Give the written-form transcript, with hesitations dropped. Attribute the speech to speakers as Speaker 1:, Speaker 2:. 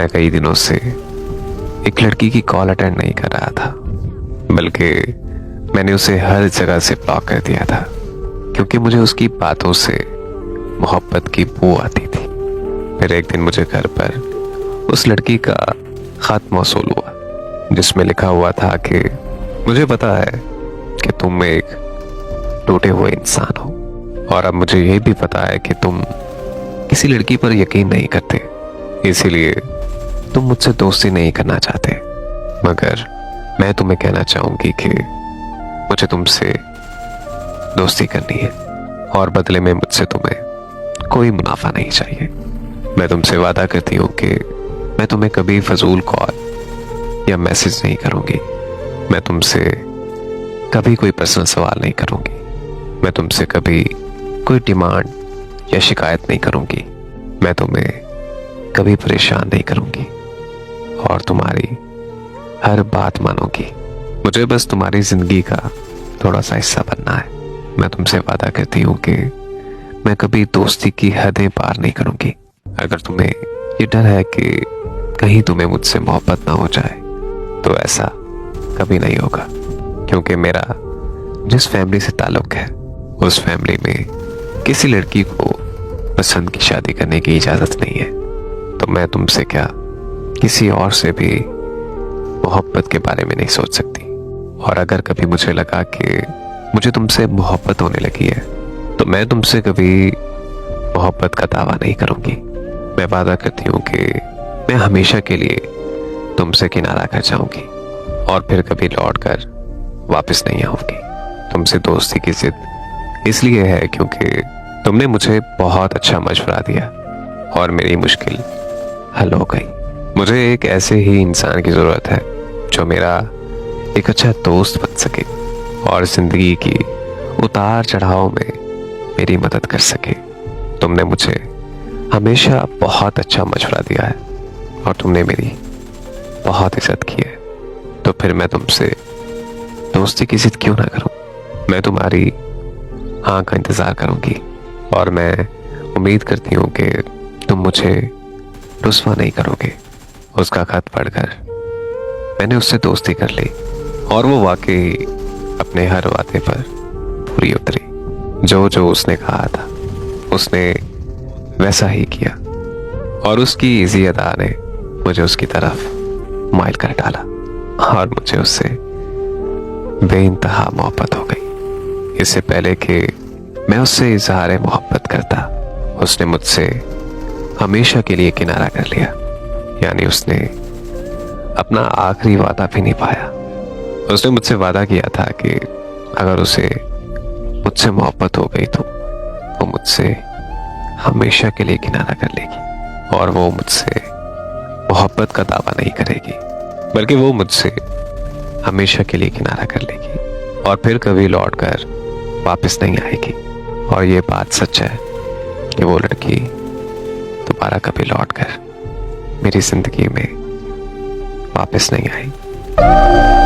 Speaker 1: मैं कई दिनों से एक लड़की की कॉल अटेंड नहीं कर रहा था, बल्कि मैंने उसे हर जगह से ब्लॉक कर दिया था, क्योंकि मुझे उसकी बातों से मोहब्बत की बू आती थी। फिर एक दिन मुझे घर पर उस लड़की का खत मौसूल हुआ, जिसमें लिखा हुआ था कि मुझे पता है कि तुम एक टूटे हुए इंसान हो, और अब मुझे यह भी पता है कि तुम किसी लड़की पर यकीन नहीं करते, इसीलिए तुम मुझसे दोस्ती नहीं करना चाहते। मगर मैं तुम्हें कहना चाहूंगी कि मुझे तुमसे दोस्ती करनी है, और बदले में मुझसे तुम्हें कोई मुनाफा नहीं चाहिए। मैं तुमसे वादा करती हूँ कि मैं तुम्हें कभी फजूल कॉल या मैसेज नहीं करूंगी। मैं तुमसे कभी कोई पर्सनल सवाल नहीं करूंगी। मैं तुमसे कभी कोई डिमांड या शिकायत नहीं करूंगी। मैं तुम्हें कभी परेशान नहीं करूंगी और तुम्हारी हर बात मानूंगी। मुझे बस तुम्हारी जिंदगी का थोड़ा सा हिस्सा बनना है। मैं तुमसे वादा करती हूँ कि मैं कभी दोस्ती की हदें पार नहीं करूंगी। अगर तुम्हें ये डर है कि कहीं तुम्हें मुझसे मोहब्बत ना हो जाए, तो ऐसा कभी नहीं होगा, क्योंकि मेरा जिस फैमिली से ताल्लुक है, उस फैमिली में किसी लड़की को पसंद की शादी करने की इजाजत नहीं है। तो मैं तुमसे क्या किसी और से भी मोहब्बत के बारे में नहीं सोच सकती। और अगर कभी मुझे लगा कि मुझे तुमसे मोहब्बत होने लगी है, तो मैं तुमसे कभी मोहब्बत का दावा नहीं करूंगी। मैं वादा करती हूँ कि मैं हमेशा के लिए तुमसे किनारा कर जाऊंगी और फिर कभी लौट कर वापस नहीं आऊंगी। तुमसे दोस्ती की जिद इसलिए है क्योंकि तुमने मुझे बहुत अच्छा मशवरा दिया और मेरी मुश्किल हल हो गई। मुझे एक ऐसे ही इंसान की जरूरत है जो मेरा एक अच्छा दोस्त बन सके और जिंदगी की उतार चढ़ाव में मेरी मदद कर सके। तुमने मुझे हमेशा बहुत अच्छा मशवरा दिया है और तुमने मेरी बहुत इज्जत की है, तो फिर मैं तुमसे दोस्ती की जिद क्यों ना करूं। मैं तुम्हारी हाँ का इंतजार करूंगी और मैं उम्मीद करती हूँ कि तुम मुझे रुस्वा नहीं करोगे। उसका खत पढ़कर मैंने उससे दोस्ती कर ली और वो वाकई अपने हर वादे पर पूरी उतरी। जो जो उसने कहा था उसने वैसा ही किया, और उसकी इजी अदा ने मुझे उसकी तरफ माइल कर डाला और मुझे उससे बेइंतहा मोहब्बत हो गई। इससे पहले कि मैं उससे इजहार मोहब्बत करता, उसने मुझसे हमेशा के लिए किनारा कर लिया। यानी उसने अपना आखिरी वादा भी निभाया। उसने मुझसे वादा किया था कि अगर उसे मुझसे मोहब्बत हो गई तो वो मुझसे हमेशा के लिए किनारा कर लेगी और वो मुझसे मोहब्बत का दावा नहीं करेगी, बल्कि वो मुझसे हमेशा के लिए किनारा कर लेगी और फिर कभी लौट कर वापस नहीं आएगी। और ये बात सच है कि वो लड़की दोबारा कभी लौट कर मेरी जिंदगी में वापस नहीं आई।